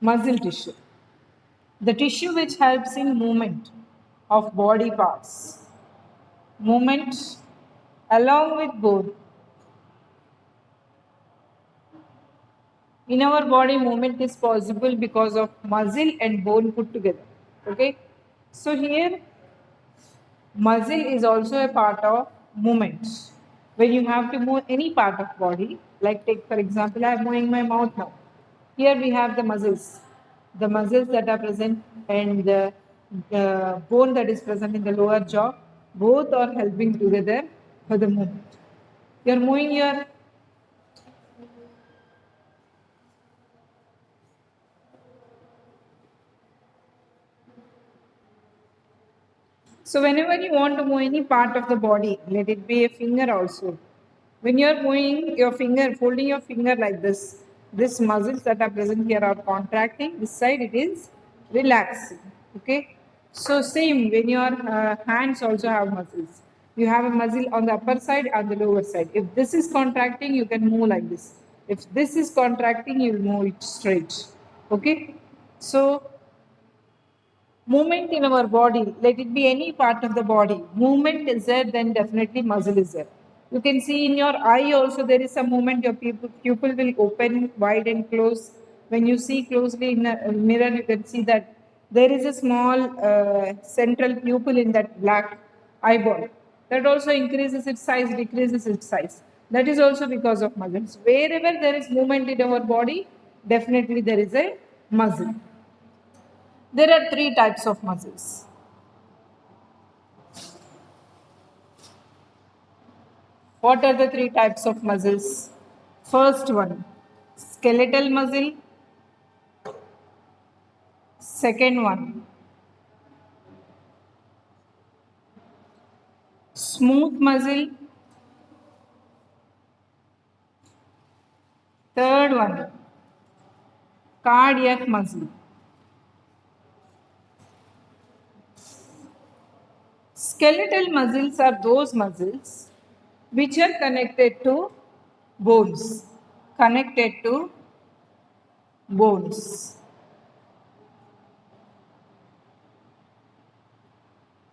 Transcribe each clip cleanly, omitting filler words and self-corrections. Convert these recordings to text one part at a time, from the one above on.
muscle tissue, the tissue which helps in movement of body parts, movement along with bone. In our body, movement is possible because of muscle and bone put together. Okay, so here muscle is also a part of movement. When you have to move any part of body, like take for example, I am moving my mouth now. Here we have the muscles that are present and the bone that is present in the lower jaw. Both are helping together for the movement. You are moving your So whenever you want to move any part of the body, let it be a finger also. When you are moving your finger, folding your finger like this muscles that are present here are contracting. This side it is relaxing. Okay. So same when your hands also have muscles. You have a muscle on the upper side and the lower side. If this is contracting, you can move like this. If this is contracting, you will move it straight. Okay. So movement in our body, let it be any part of the body, movement is there, then definitely muscle is there. You can see in your eye also there is some movement, your pupil will open wide and close. When you see closely in a mirror, you can see that there is a small central pupil in that black eyeball. That also increases its size, decreases its size. That is also because of muscles. Wherever there is movement in our body, definitely there is a muscle. There are three types of muscles. What are the three types of muscles? First one, skeletal muscle. Second one, smooth muscle. Third one, cardiac muscle. Skeletal muscles are those muscles which are connected to bones. Connected to bones.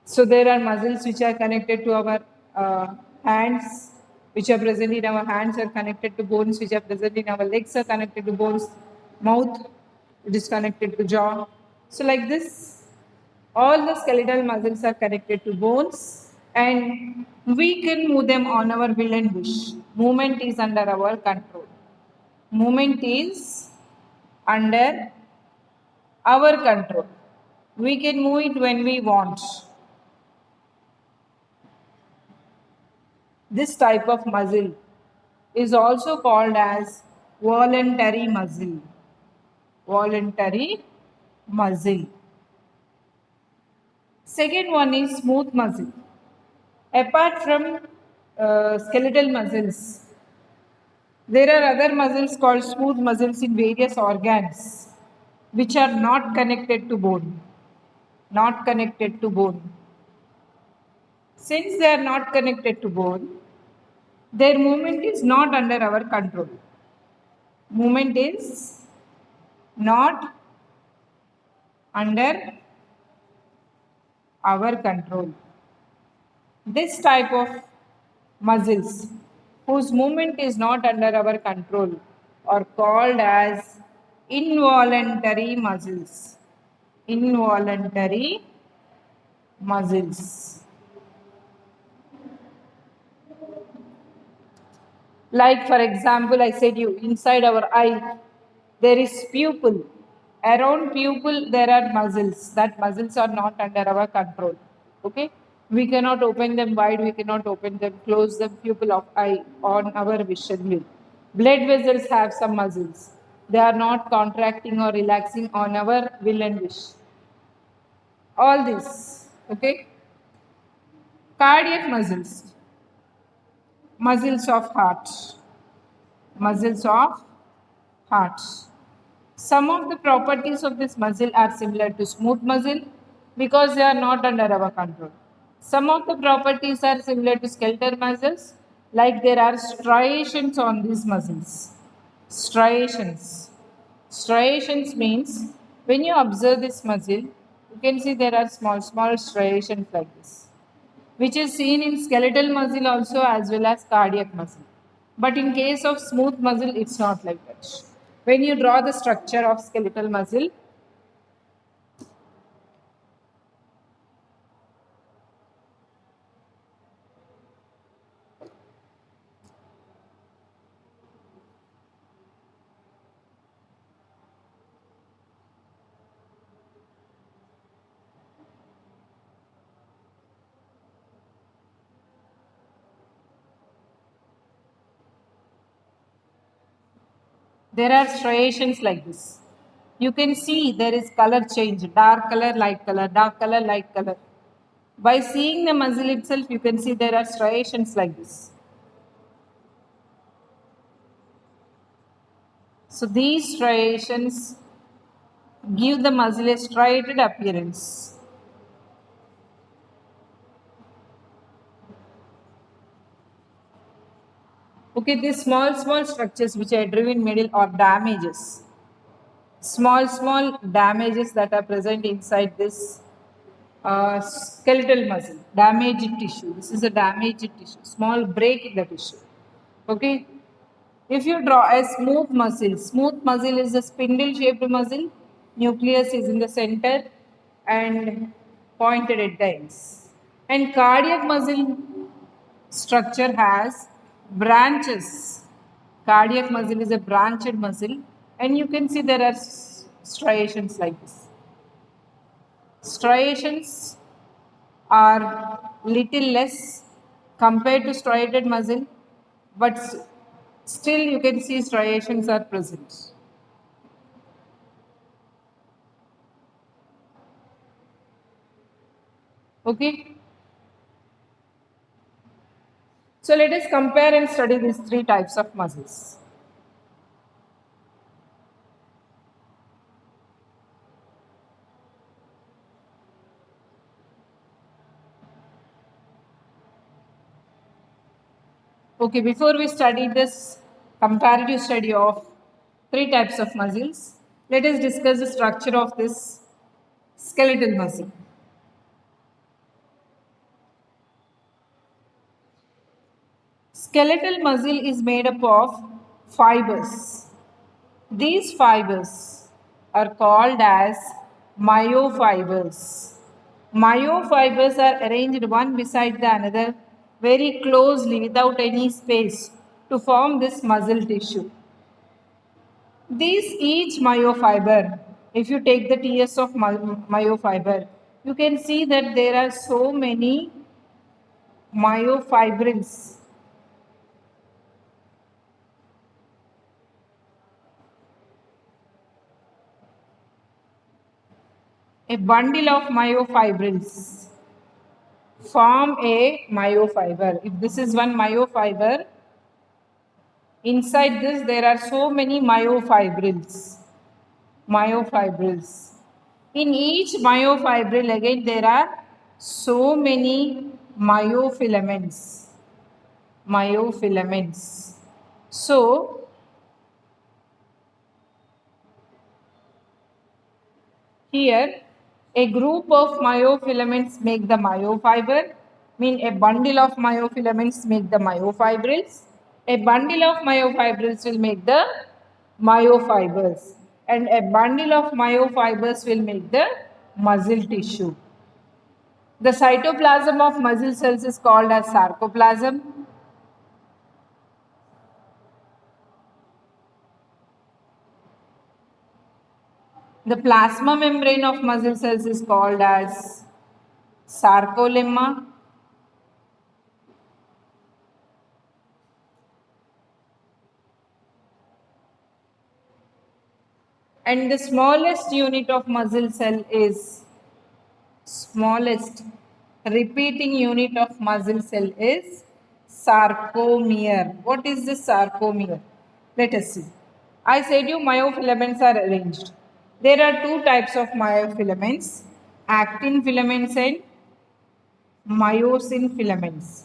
So there are muscles which are connected to our hands, which are present in our hands are connected to bones, which are present in our legs are connected to bones, mouth, it is connected to jaw. So like this, all the skeletal muscles are connected to bones and we can move them on our will and wish. Movement is under our control. Movement is under our control. We can move it when we want. This type of muscle is also called as voluntary muscle. Voluntary muscle. Second one is smooth muscle. Apart from skeletal muscles, there are other muscles called smooth muscles in various organs which are not connected to bone. Not connected to bone. Since they are not connected to bone, their movement is not under our control. Movement is not under our control. This type of muscles whose movement is not under our control are called as involuntary muscles. Involuntary muscles. Like for example, I said you inside our eye there is pupil. Around pupil there are muscles. That muscles are not under our control. Okay, we cannot open them wide. We cannot open them close. The pupil of eye on our vision will. Blood vessels have some muscles. They are not contracting or relaxing on our will and wish. All this. Okay. Cardiac muscles. Muscles of heart. Muscles of heart. Some of the properties of this muscle are similar to smooth muscle because they are not under our control. Some of the properties are similar to skeletal muscles, like there are striations on these muscles. Striations. Striations means when you observe this muscle, you can see there are small striations like this, which is seen in skeletal muscle also as well as cardiac muscle. But in case of smooth muscle, it's not like that. When you draw the structure of skeletal muscle, there are striations like this. You can see there is color change, dark color, light color, dark color, light color. By seeing the muscle itself, you can see there are striations like this. So these striations give the muscle a striated appearance. Okay, these small structures which I drew in middle are damages. Small damages that are present inside this skeletal muscle, damaged tissue. This is a damaged tissue, small break in the tissue. Okay. If you draw a smooth muscle is a spindle shaped muscle, nucleus is in the center and pointed at the ends. And cardiac muscle structure has branches. Cardiac muscle is a branched muscle, and you can see there are striations like this. Striations are little less compared to striated muscle, but still you can see striations are present. Okay. So let us compare and study these three types of muscles. Okay, before we study this comparative study of three types of muscles, let us discuss the structure of this skeletal muscle. Skeletal muscle is made up of fibers. These fibers are called as myofibers. Myofibers are arranged one beside the another very closely without any space to form this muscle tissue. These each myofiber, if you take the TS of myofiber, you can see that there are so many myofibrils. A bundle of myofibrils form a myofiber. If this is one myofiber, inside this there are so many myofibrils. Myofibrils. In each myofibril again there are so many myofilaments. Myofilaments. So here a group of myofilaments make the myofiber, mean a bundle of myofilaments make the myofibrils. A bundle of myofibrils will make the myofibers, and a bundle of myofibers will make the muscle tissue. The cytoplasm of muscle cells is called as sarcoplasm. The plasma membrane of muscle cells is called as sarcolemma. And the smallest unit of muscle cell is smallest repeating unit of muscle cell is sarcomere. What is the sarcomere? Let us see. I said you myofilaments are arranged. There are two types of myofilaments, actin filaments and myosin filaments.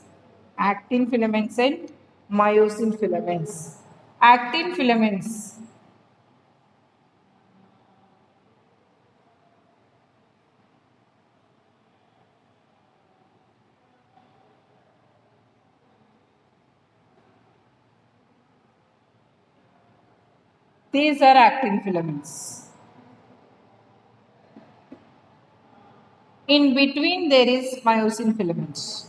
Actin filaments and myosin filaments. Actin filaments These are actin filaments. In between there is myosin filaments.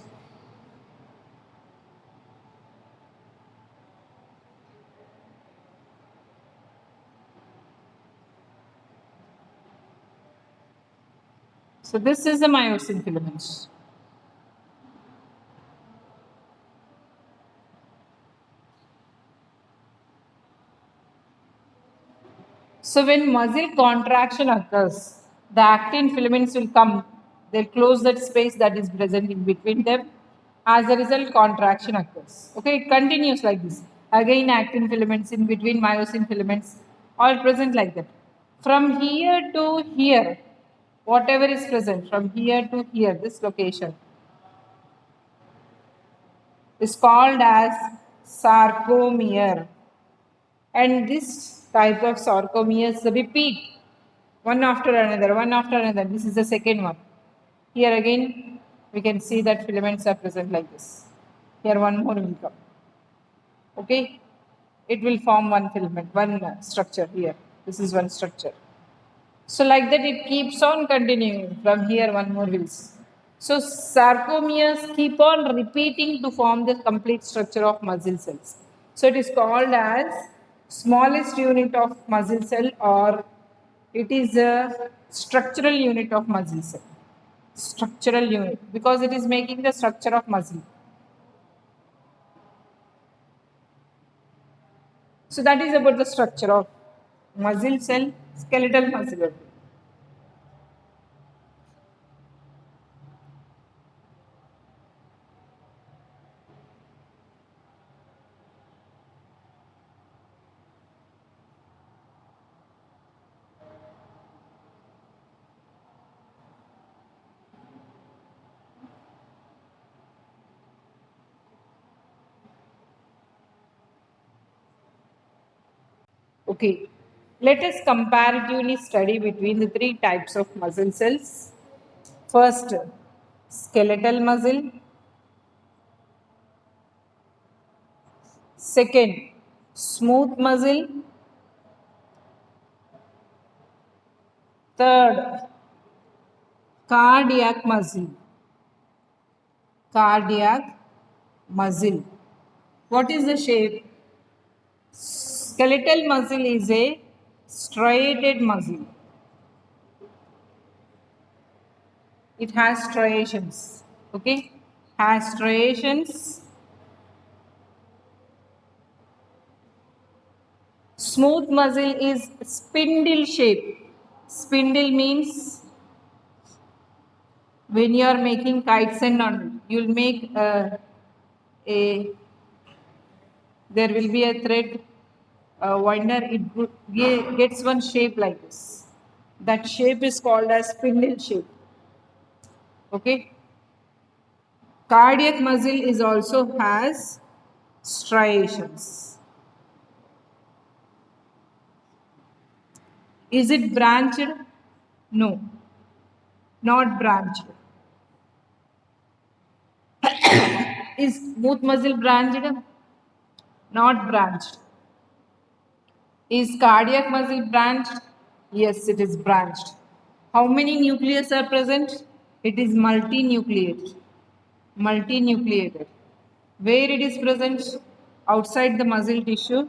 So this is the myosin filaments. So when muscle contraction occurs, the actin filaments will come. They'll close that space that is present in between them. As a result, contraction occurs. Okay, it continues like this. Again, actin filaments in between myosin filaments, all present like that. From here to here, whatever is present, from here to here, this location is called as sarcomere. And this type of sarcomeres repeat one after another, one after another. This is the second one. Here again, we can see that filaments are present like this. Here one more will come. Okay, it will form one filament, one structure here. This is one structure. So like that, it keeps on continuing. From here, one more will. So sarcomeres keep on repeating to form the complete structure of muscle cells. So it is called as smallest unit of muscle cell, or it is a structural unit of muscle cell. Structural unit, because it is making the structure of muscle. So that is about the structure of muscle cell, skeletal muscle. Okay, let us comparatively study between the three types of muscle cells. First, skeletal muscle. Second, smooth muscle. Third, cardiac muscle. Cardiac muscle. What is the shape? Skeletal muscle is a striated muscle. It has striations. Okay, has striations. Smooth muscle is spindle shape. Spindle means when you are making kites and all, you'll make a there will be a thread winder. It gets one shape like this. That shape is called as spindle shape. Okay. Cardiac muscle is also has striations. Is it branched? No, not branched. Is smooth muscle branched? Not branched. Is cardiac muscle branched? Yes, it is branched. How many nucleus are present? It is multinucleated. Multinucleated. Where it is present? Outside the muscle tissue.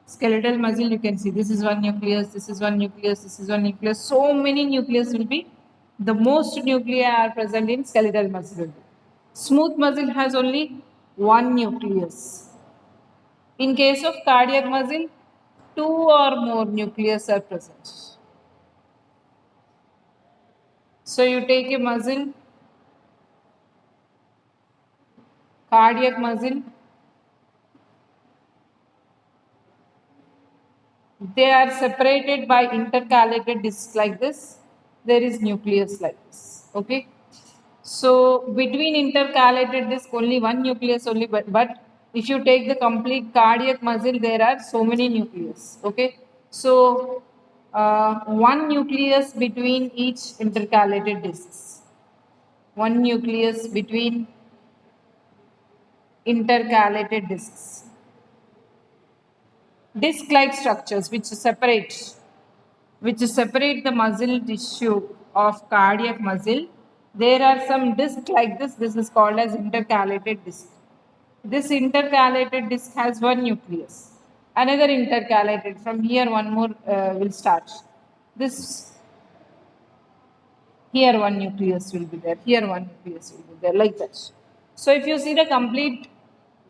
Skeletal muscle, you can see this is one nucleus, this is one nucleus, this is one nucleus. So many nucleus will be. The most nuclei are present in skeletal muscle. Smooth muscle has only one nucleus. In case of cardiac muscle, two or more nucleus are present. So you take a muscle, cardiac muscle, they are separated by intercalated discs like this. There is nucleus like this. Okay. So between intercalated disc only one nucleus only, but if you take the complete cardiac muscle, there are so many nucleus. Okay. So one nucleus between each intercalated discs. One nucleus between intercalated discs. disc-like structures which separate the muscle tissue of cardiac muscle. There are some disc like this. This is called as intercalated disc. This intercalated disc has one nucleus. Another intercalated. From here, one more will start. This here one nucleus will be there. Here one nucleus will be there, like that. So if you see the complete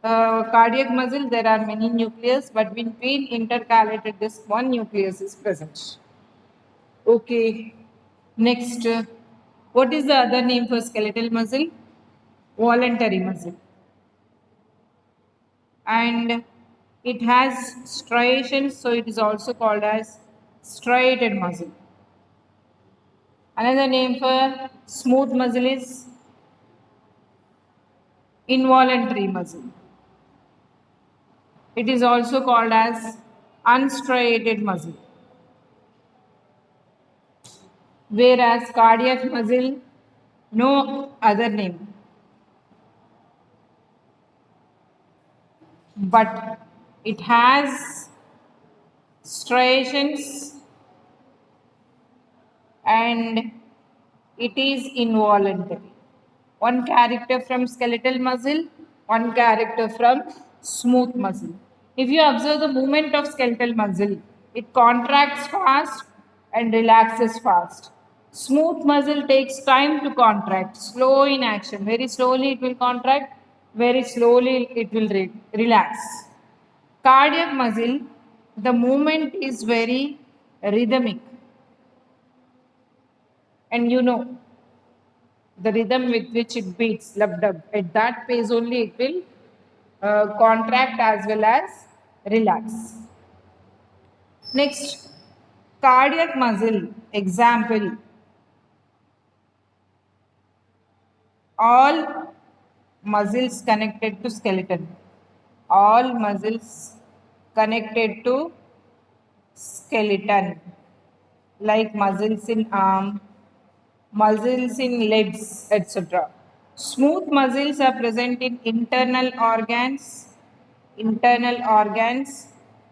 cardiac muscle, there are many nucleus, but between intercalated disc, one nucleus is present. Okay. Next, what is the other name for skeletal muscle? Voluntary muscle. And it has striations, so it is also called as striated muscle. Another name for smooth muscle is involuntary muscle. It is also called as unstriated muscle. Whereas cardiac muscle, no other name. But it has striations and it is involuntary. One character from skeletal muscle, one character from smooth muscle. If you observe the movement of skeletal muscle, it contracts fast and relaxes fast. Smooth muscle takes time to contract, slow in action. Very slowly it will contract, very slowly it will relax. Cardiac muscle, the movement is very rhythmic. And you know, the rhythm with which it beats, lub dub, at that pace only it will contract as well as relax. Next, cardiac muscle, example, all muscles connected to skeleton, all muscles connected to skeleton, like muscles in arm, muscles in legs, etc. Smooth muscles are present in internal organs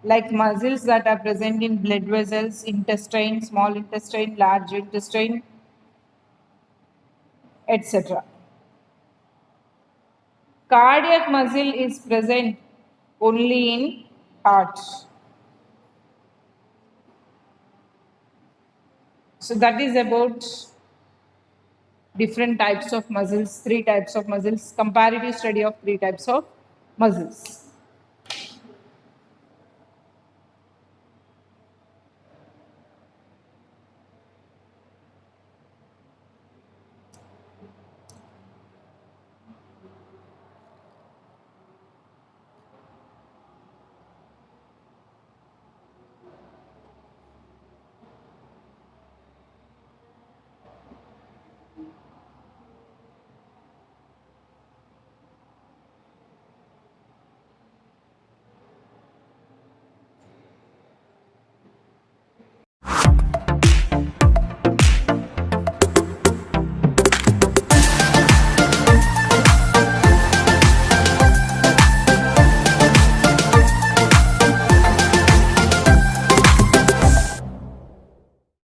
like muscles that are present in blood vessels, intestine, small intestine, large intestine, etc. Cardiac muscle is present only in heart. So that is about different types of muscles, three types of muscles, comparative study of three types of muscles.